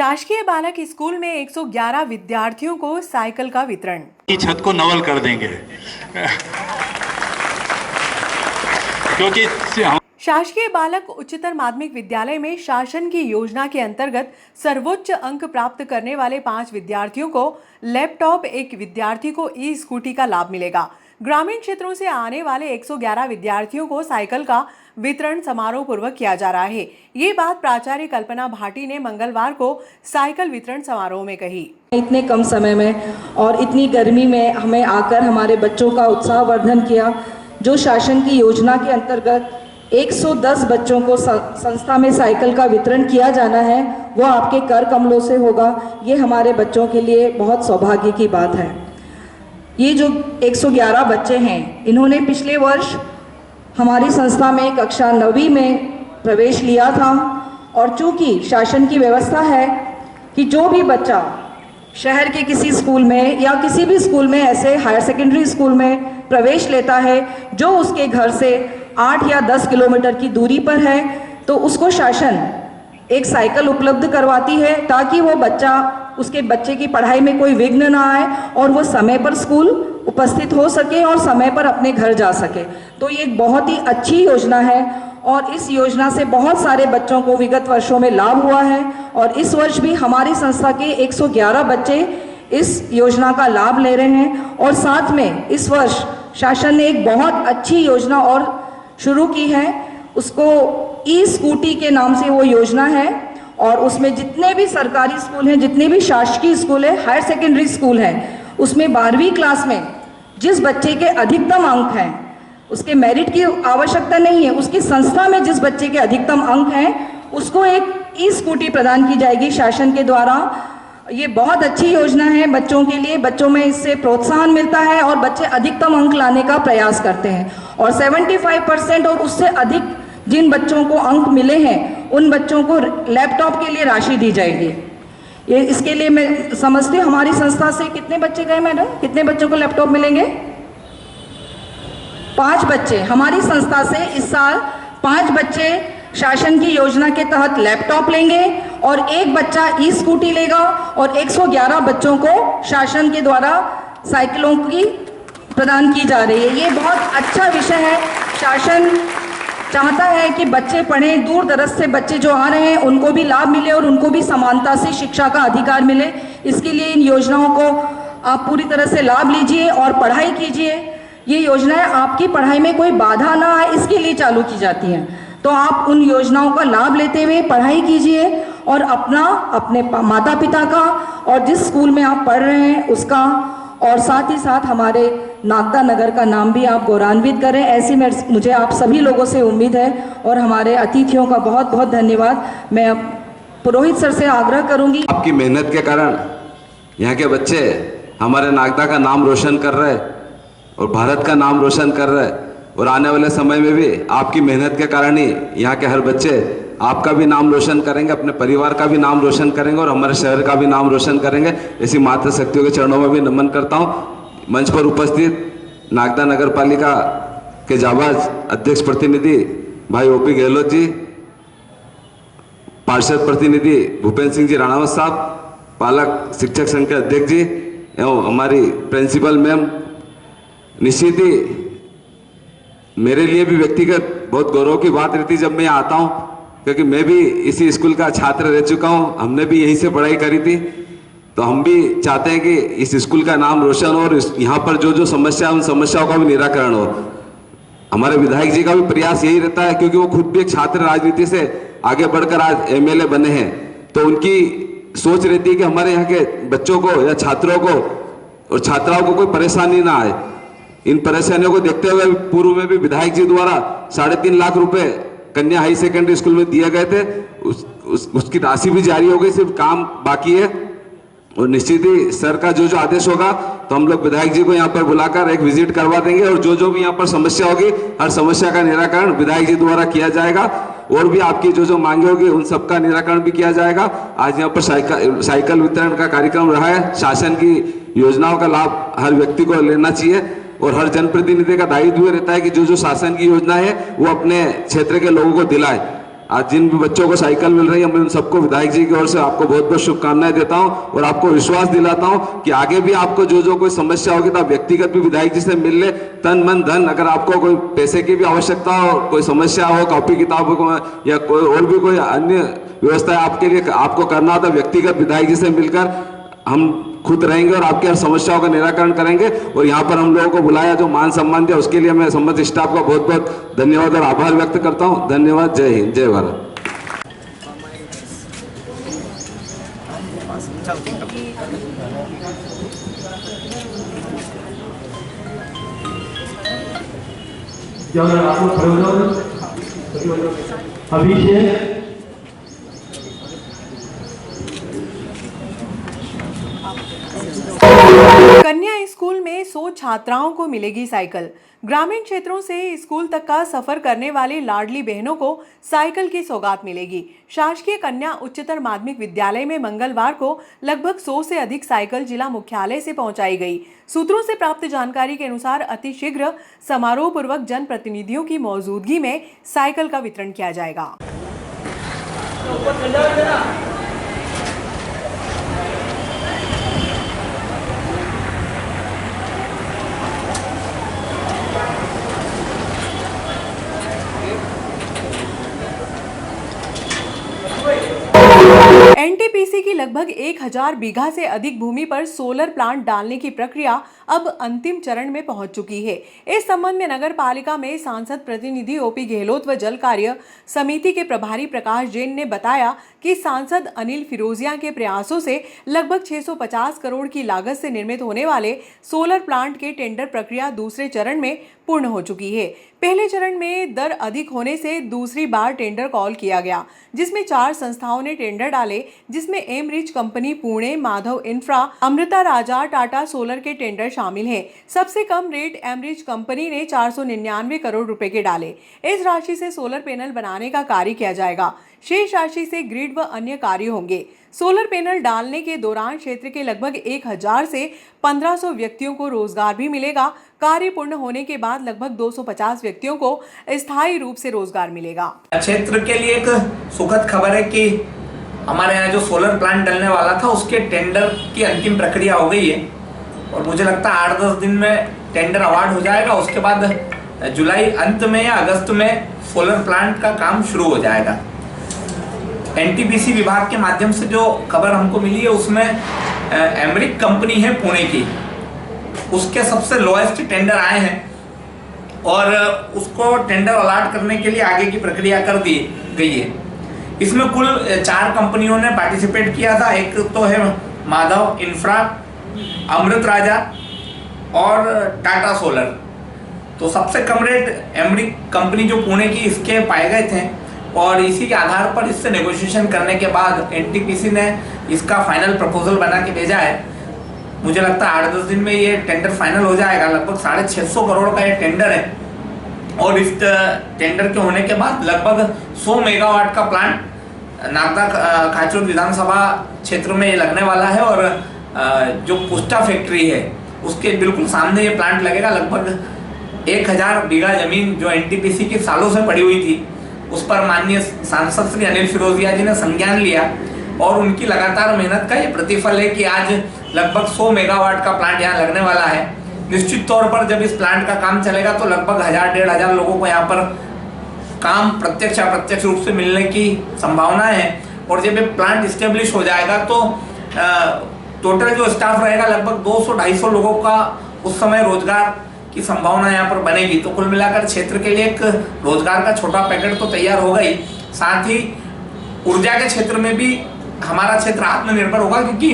शासकीय बालक स्कूल में 111 विद्यार्थियों को साइकिल का वितरण। की छत को नवल कर देंगे क्योंकि शासकीय बालक उच्चतर माध्यमिक विद्यालय में शासन की योजना के अंतर्गत सर्वोच्च अंक प्राप्त करने वाले 5 विद्यार्थियों को लैपटॉप, एक विद्यार्थी को ई स्कूटी का लाभ मिलेगा। ग्रामीण क्षेत्रों से आने वाले 111 विद्यार्थियों को साइकिल का वितरण समारोह पूर्वक किया जा रहा है। ये बात प्राचार्य कल्पना भाटी ने मंगलवार को साइकिल वितरण समारोह में कही। इतने कम समय में और इतनी गर्मी में हमें आकर हमारे बच्चों का उत्साहवर्धन किया। जो शासन की योजना के अंतर्गत 110 बच्चों को संस्था में साइकिल का वितरण किया जाना है, वो आपके कर कमलों से होगा। ये हमारे बच्चों के लिए बहुत सौभाग्य की बात है। ये जो 111 बच्चे हैं, इन्होंने पिछले वर्ष हमारी संस्था में कक्षा 9वीं में प्रवेश लिया था और चूंकि शासन की व्यवस्था है कि जो भी बच्चा शहर के किसी स्कूल में या किसी भी स्कूल में ऐसे हायर सेकेंडरी स्कूल में प्रवेश लेता है जो उसके घर से 8 या 10 किलोमीटर की दूरी पर है, तो उसको शासन एक साइकिल उपलब्ध करवाती है ताकि वो बच्चा, उसके बच्चे की पढ़ाई में कोई विघ्न ना आए और वो समय पर स्कूल उपस्थित हो सके और समय पर अपने घर जा सके। तो ये एक बहुत ही अच्छी योजना है और इस योजना से बहुत सारे बच्चों को विगत वर्षों में लाभ हुआ है और इस वर्ष भी हमारी संस्था के 111 बच्चे इस योजना का लाभ ले रहे हैं। और साथ में इस वर्ष शासन ने एक बहुत अच्छी योजना और शुरू की है, उसको ई स्कूटी के नाम से वो योजना है और उसमें जितने भी सरकारी स्कूल हैं, जितने भी शासकीय स्कूल है, हायर सेकेंडरी स्कूल हैं, उसमें 12वीं क्लास में जिस बच्चे के अधिकतम अंक हैं, उसके मेरिट की आवश्यकता नहीं है, उसकी संस्था में जिस बच्चे के अधिकतम अंक हैं उसको एक ई स्कूटी प्रदान की जाएगी शासन के द्वारा। ये बहुत अच्छी योजना है बच्चों के लिए। बच्चों में इससे प्रोत्साहन मिलता है और बच्चे अधिकतम अंक लाने का प्रयास करते हैं और 75% और उससे अधिक जिन बच्चों को अंक मिले हैं उन बच्चों को लैपटॉप के लिए राशि दी जाएगी। ये इसके लिए मैं समझती हूँ हमारी संस्था से कितने बच्चे गए मैडम, कितने बच्चों को लैपटॉप मिलेंगे? 5 बच्चे। हमारी संस्था से इस साल 5 बच्चे शासन की योजना के तहत लैपटॉप लेंगे और एक बच्चा ई स्कूटी लेगा और 111 बच्चों को शासन के द्वारा साइकिलों की प्रदान की जा रही है। ये बहुत अच्छा विषय है। शासन चाहता है कि बच्चे पढ़ें, दूर दराज से बच्चे जो आ रहे हैं उनको भी लाभ मिले और उनको भी समानता से शिक्षा का अधिकार मिले। इसके लिए इन योजनाओं को आप पूरी तरह से लाभ लीजिए और पढ़ाई कीजिए। ये योजनाएं आपकी पढ़ाई में कोई बाधा ना आए इसके लिए चालू की जाती हैं, तो आप उन योजनाओं का लाभ लेते हुए पढ़ाई कीजिए और अपने माता पिता का और जिस स्कूल में आप पढ़ रहे हैं उसका और साथ ही साथ हमारे नागदा नगर का नाम भी आप गौरवान्वित करें। ऐसी मुझे आप सभी लोगों से उम्मीद है और हमारे अतिथियों का बहुत बहुत धन्यवाद। मैं अब पुरोहित सर से आग्रह करूंगी। आपकी मेहनत के कारण यहाँ के बच्चे हमारे नागदा का नाम रोशन कर रहे और भारत का नाम रोशन कर रहे और आने वाले समय में भी आपकी मेहनत के कारण ही यहाँ के हर बच्चे आपका भी नाम रोशन करेंगे, अपने परिवार का भी नाम रोशन करेंगे और हमारे शहर का भी नाम रोशन करेंगे। ऐसी माता शक्तियों के चरणों में भी नमन करता हूँ। मंच पर उपस्थित नागदा नगर पालिका के जाबाज अध्यक्ष प्रतिनिधि भाई ओपी गहलोत जी, पार्षद प्रतिनिधि भूपेंद्र सिंह जी राणावत साहब, पालक शिक्षक संघ के अध्यक्ष जी एवं हमारी प्रिंसिपल मैम, निश्चित ही मेरे लिए भी व्यक्तिगत बहुत गौरव की बात रहती जब मैं आता हूँ, क्योंकि मैं भी इसी स्कूल का छात्र रह चुका हूँ। हमने भी यहीं से पढ़ाई करी थी, तो हम भी चाहते हैं कि इस स्कूल का नाम रोशन हो और यहाँ पर जो जो समस्या है उन समस्याओं का भी निराकरण हो। हमारे विधायक जी का भी प्रयास यही रहता है, क्योंकि वो खुद भी एक छात्र राजनीति से आगे बढ़कर आज एमएलए बने हैं, तो उनकी सोच रहती है कि हमारे यहाँ के बच्चों को या छात्रों को और छात्राओं को कोई परेशानी ना आए। इन परेशानियों को देखते हुए पूर्व में भी विधायक जी द्वारा 3.5 लाख रुपए कन्या हाई सेकेंडरी स्कूल में दिए गए थे। उसकी राशि भी जारी हो गई, सिर्फ काम बाकी है और निश्चित ही सर का जो जो आदेश होगा तो हम लोग विधायक जी को यहाँ पर बुलाकर एक विजिट करवा देंगे और जो जो भी यहाँ पर समस्या होगी हर समस्या का निराकरण विधायक जी द्वारा किया जाएगा और भी आपकी जो जो मांगे होगी उन सबका निराकरण भी किया जाएगा। आज यहाँ पर साइकिल वितरण का कार्यक्रम रहा है। शासन की योजनाओं का लाभ हर व्यक्ति को लेना चाहिए और हर जनप्रतिनिधि का दायित्व रहता है कि जो जो शासन की योजना है वो अपने क्षेत्र के लोगों को दिलाए। आज जिन भी बच्चों को साइकिल मिल रही है, मैं उन सबको विधायक जी की ओर से आपको बहुत बहुत शुभकामनाएं देता हूं और आपको विश्वास दिलाता हूं कि आगे भी आपको जो कोई समस्या होगी तो आप व्यक्तिगत भी विधायक जी से मिल ले, तन मन धन। अगर आपको कोई पैसे की भी आवश्यकता हो, कोई समस्या हो, कॉपी किताबों को या कोई और भी कोई अन्य व्यवस्था आपके लिए आपको करना होता, व्यक्तिगत विधायक जी से मिलकर हम खुद रहेंगे और आपकी हर समस्याओं का निराकरण करेंगे। और यहाँ पर हम लोगों को बुलाया, जो मान सम्मान दिया, उसके लिए मैं संबंधित स्टाफ का बहुत बहुत धन्यवाद और आभार व्यक्त करता हूँ। धन्यवाद। जय हिंद, जय भारत। अभिषेक कन्या स्कूल में 100 छात्राओं को मिलेगी साइकिल। ग्रामीण क्षेत्रों से स्कूल तक का सफर करने वाली लाडली बहनों को साइकिल की सौगात मिलेगी। शासकीय कन्या उच्चतर माध्यमिक विद्यालय में मंगलवार को लगभग 100 से अधिक साइकिल जिला मुख्यालय से पहुंचाई गई। सूत्रों से प्राप्त जानकारी के अनुसार अतिशीघ्र समारोह पूर्वक जनप्रतिनिधियों की मौजूदगी में साइकिल का वितरण किया जाएगा। एनटीपीसी की लगभग 1000 बीघा से अधिक भूमि पर सोलर प्लांट डालने की प्रक्रिया अब अंतिम चरण में पहुंच चुकी है। इस संबंध में नगर पालिका में सांसद प्रतिनिधि ओपी गहलोत व जल कार्य समिति के प्रभारी प्रकाश जैन ने बताया कि सांसद अनिल फिरोजिया के प्रयासों से लगभग 650 करोड़ की लागत से निर्मित होने वाले सोलर प्लांट के टेंडर प्रक्रिया दूसरे चरण में पूर्ण हो चुकी है। पहले चरण में दर अधिक होने से दूसरी बार टेंडर कॉल किया गया, जिसमें 4 संस्थाओं ने टेंडर डाले, जिसमें am rich company Pune, Madhav infra, Amrita Raja, Tata solar के टेंडर शामिल हैं। सबसे कम रेट एम रिच कंपनी ने 499 करोड़ रुपए के डाले। इस राशि से सोलर पैनल बनाने का कार्य किया जाएगा। शेष राशि से ग्रिड व अन्य कार्य होंगे। सोलर पैनल डालने के दौरान क्षेत्र के लगभग 1000 से 1500 व्यक्तियों को रोजगार भी मिलेगा। कार्य पूर्ण होने के बाद लगभग 250 व्यक्तियों को स्थायी रूप से रोजगार मिलेगा। क्षेत्र के लिए एक सुखद खबर है कि हमारे यहाँ जो सोलर प्लांट डलने वाला था उसके टेंडर की अंतिम प्रक्रिया हो गई है और मुझे लगता है 8-10 दिन में टेंडर अवार्ड हो जाएगा। उसके बाद जुलाई अंत में या अगस्त में सोलर प्लांट का काम शुरू हो जाएगा। एनटीपीसी विभाग के माध्यम से जो खबर हमको मिली है उसमें एमरिक कंपनी है पुणे की, उसके सबसे लोएस्ट टेंडर आए हैं और उसको टेंडर अलॉट करने के लिए आगे की प्रक्रिया कर दी गई है। इसमें कुल 4 कंपनियों ने पार्टिसिपेट किया था। एक तो है माधव इंफ्रा, अमृत राजा और टाटा सोलर। तो सबसे कम रेट एमरिक कंपनी जो पुणे की इसके पाए गए थे और इसी के आधार पर इससे नेगोशिएशन करने के बाद एनटीपीसी ने इसका फाइनल प्रपोजल बना के भेजा है। मुझे लगता है 8-10 दिन में ये टेंडर फाइनल हो जाएगा। लगभग 650 करोड़ का ये टेंडर है और इस टेंडर के होने के बाद लगभग 100 मेगावाट का प्लांट नागदा खाचूर विधानसभा क्षेत्र में ये लगने वाला है और जो पुस्टा फैक्ट्री है उसके बिल्कुल सामने ये प्लांट लगेगा। लगभग 1000 बीघा जमीन जो एनटीपीसी की सालों से पड़ी हुई थी उस पर माननीय सांसद श्री अनिल फिरोजिया जी ने संज्ञान लिया और उनकी लगातार मेहनत का ये प्रतिफल है कि आज लगभग 100 मेगावाट का प्लांट यहाँ लगने वाला है। निश्चित तौर पर जब इस प्लांट का काम चलेगा तो लगभग 1000-1500 लोगों को यहाँ पर काम प्रत्यक्ष अप्रत्यक्ष रूप से मिलने की संभावना है और जब ये प्लांट स्टेब्लिश हो जाएगा तो टोटल जो स्टाफ रहेगा लगभग 200-250 लोगों का उस समय रोजगार की संभावना यहाँ पर बनेगी। तो कुल मिलाकर क्षेत्र के लिए एक रोजगार का छोटा पैकेट तो तैयार होगा ही, साथ ही ऊर्जा के क्षेत्र में भी हमारा क्षेत्र आत्मनिर्भर होगा क्योंकि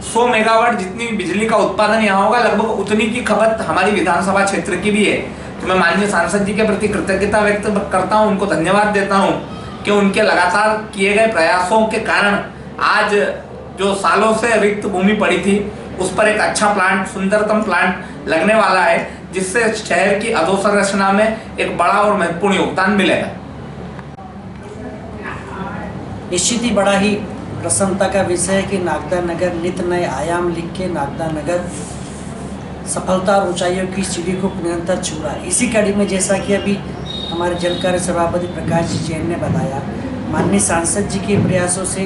100 मेगावाट जितनी बिजली का उत्पादन यहाँ होगा लगभग उतनी की खपत हमारी विधानसभा क्षेत्र की भी है। तो मैं माननीय सांसद जी के प्रति कृतज्ञता व्यक्त करता हूँ, उनको धन्यवाद देता हूँ कि उनके लगातार किए गए प्रयासों के कारण आज जो सालों से रिक्त भूमि पड़ी थी उस पर एक अच्छा प्लांट, सुंदरतम प्लांट लगने वाला है जिससे शहर की अधोसंरचना में एक बड़ा और महत्वपूर्ण योगदान मिलेगा। निश्चित ही बड़ा ही प्रसन्नता का विषय है कि नागदा नगर नित नए आयाम लिख के नागदा नगर सफलता और ऊंचाइयों की सीढ़ी को निरंतर छू रहा है। इसी कड़ी में जैसा कि अभी हमारे जल कार्य सभापति प्रकाश जी जैन ने बताया, माननीय सांसद जी के प्रयासों से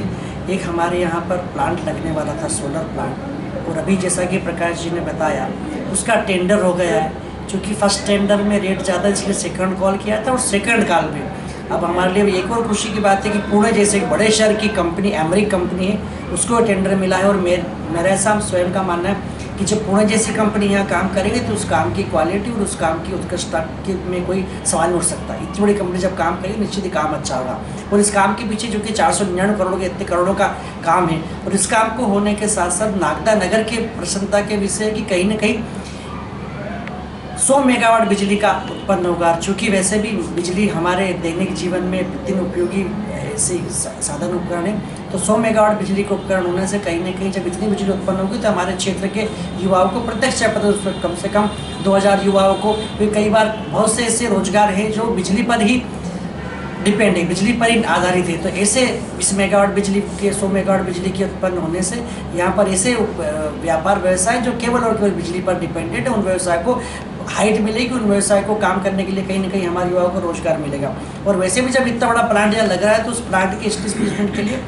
एक हमारे यहाँ पर प्लांट लगने वाला था, सोलर प्लांट, और अभी जैसा कि प्रकाश जी ने बताया उसका टेंडर हो गया है। चूँकि फर्स्ट टेंडर में रेट ज़्यादा, इसलिए सेकंड कॉल किया था, और सेकंड कॉल में अब हमारे लिए एक और खुशी की बात है कि पुणे जैसे एक बड़े शहर की कंपनी, एमरिक कंपनी है, उसको टेंडर मिला है। और मेरा ऐसा स्वयं का मानना है कि जब पुणे जैसी कंपनी यहाँ काम करेगी तो उस काम की क्वालिटी और उस काम की उत्कृष्टता में कोई सवाल नहीं उठ सकता। इतनी बड़ी कंपनी जब काम करेगी निश्चित ही काम अच्छा होगा। और इस काम के पीछे जो कि 499 करोड़ के इतने करोड़ों का काम है, और इस काम को होने के साथ साथ नागदा नगर के प्रसन्नता के विषय की कहीं ना कहीं 100 मेगावाट बिजली का उत्पन्न होगा। चूँकि वैसे भी बिजली हमारे दैनिक जीवन में नित्य उपयोगी ऐसे साधन उपकरण है, तो 100 मेगावाट बिजली के उपकरण होने से कहीं ना कहीं जब इतनी बिजली उत्पन्न होगी तो हमारे क्षेत्र के युवाओं को प्रत्यक्ष या प्रत्यक्ष कम से कम 2000 युवाओं को, कई बार बहुत से ऐसे रोजगार हैं जो बिजली पर ही डिपेंड है, बिजली पर ही आधारित है। तो ऐसे 20 मेगावाट बिजली के 100 मेगावाट बिजली के उत्पन्न होने से यहाँ पर ऐसे व्यापार व्यवसाय जो केवल और केवल बिजली पर डिपेंडेंट है, उन व्यवसाय को हाइट मिलेगी, उन व्यवसाय को काम करने के लिए कहीं ना कहीं हमारे युवाओं को रोजगार मिलेगा। और वैसे भी जब इतना बड़ा प्लांट यहाँ लग रहा है तो उस प्लांट के एस्टेब्लिशमेंट के लिए,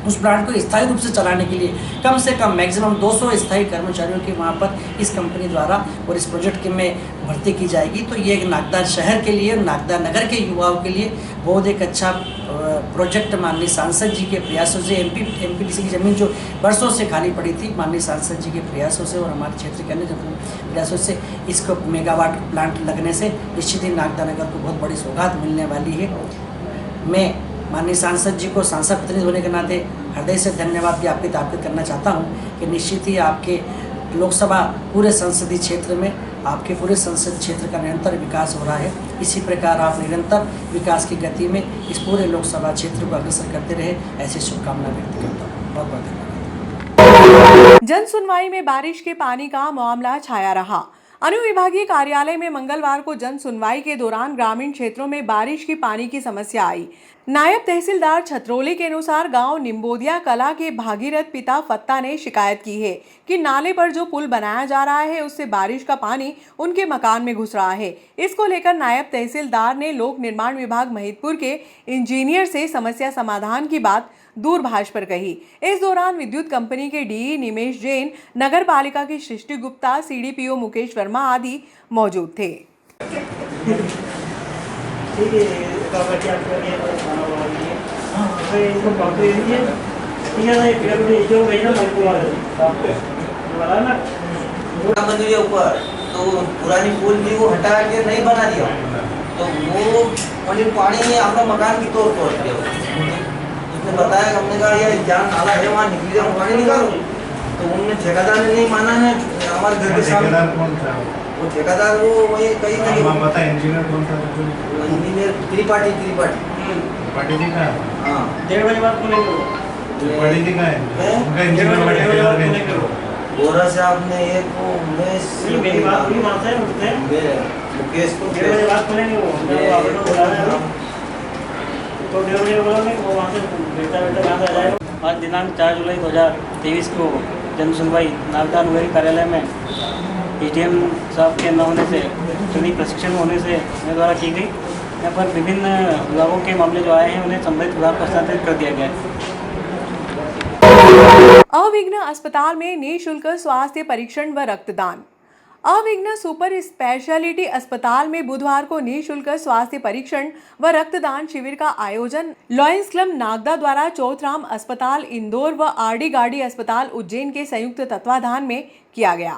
उस प्लांट को स्थायी रूप से चलाने के लिए कम से कम मैक्सिमम 200 स्थायी कर्मचारियों की वहाँ पर इस कंपनी द्वारा और इस प्रोजेक्ट के में भर्ती की जाएगी। तो ये एक नागदा शहर के लिए, नागदा नगर के युवाओं के लिए बहुत एक अच्छा प्रोजेक्ट माननीय सांसद जी के प्रयासों से, एमपीडीसी की ज़मीन जो वर्षों से खाली पड़ी थी, माननीय सांसद जी के प्रयासों से और हमारे क्षेत्र के अन्य प्रयासों से इसको मेगावाट प्लांट लगने से निश्चित ही नागदा नगर को बहुत बड़ी सौगात मिलने वाली है। मैं माननीय सांसद जी को सांसद प्रतिनिधि होने के नाते हृदय से धन्यवाद ज्ञापित करना चाहता हूँ कि निश्चित ही आपके लोकसभा पूरे संसदीय क्षेत्र में, आपके पूरे संसदीय क्षेत्र का निरंतर विकास हो रहा है। इसी प्रकार आप निरंतर विकास की गति में इस पूरे लोकसभा क्षेत्र को अग्रसर करते रहे, ऐसी शुभकामना व्यक्त करता हूँ। बहुत बहुत धन्यवाद। जन सुनवाई में बारिश के पानी का मामला छाया रहा। अनुविभागीय कार्यालय में मंगलवार को जन सुनवाई के दौरान ग्रामीण क्षेत्रों में बारिश की पानी की समस्या आई। नायब तहसीलदार छत्रोली के अनुसार गांव निम्बोदिया कला के भागीरथ पिता फत्ता ने शिकायत की है कि नाले पर जो पुल बनाया जा रहा है उससे बारिश का पानी उनके मकान में घुस रहा है। इसको लेकर नायब तहसीलदार ने लोक निर्माण विभाग महिदपुर के इंजीनियर से समस्या समाधान की बात दूरभाष पर कही। इस दौरान विद्युत कंपनी के डीई निमेश जैन, नगर पालिका की सृष्टि गुप्ता, सीडीपीओ मुकेश वर्मा आदि मौजूद थे। ऊपर तो पुरानी पुल भी वो हटा के नहीं बना दिया, तो वो मतलब पानी अपना मकान की तोड़ दिया। उसने बताया, हमने कहा ये जान नाला है वहाँ निकली जाओ, पानी निकालो, तो उन्होंने ठेकेदार ने नहीं माना है। हमारे घर के सामने वो ठेकेदार वो वही कहीं इंजीनियर कौन था? इंजीनियर त्रिपाठी जी का? हाँ, 1:30 बजे बात को त्रिपाठी जी का है उनका इंजीनियर बोरा साहब ने एक को मेरी बात नहीं मानते हैं, मुकेश को 1:30 बजे बात करेंगे वो तो 1:30 बजे बोलोगे वो वहाँ से बेटा यहाँ से आ जाएगा। आज दिनांक 4 जुलाई 2023 को जन सुनवाई नागदा नगरी कार्यालय में एडीएम साहब के न होने से, ट्रेनिंग प्रशिक्षण होने से मेरे द्वारा की गई। यहाँ पर विभिन्न विभागों के मामले जो आए हैं उन्हें संबंधित विभाग को हस्तांतरित कर दिया गया है। अविघ्न अस्पताल में निःशुल्क स्वास्थ्य परीक्षण व रक्तदान। अविघ्न सुपर स्पेशलिटी अस्पताल में बुधवार को निःशुल्क स्वास्थ्य परीक्षण व रक्तदान शिविर का आयोजन लॉयंस क्लब नागदा द्वारा चौथराम अस्पताल इंदौर व आरडी गार्डी अस्पताल उज्जैन के संयुक्त तत्वाधान में किया गया।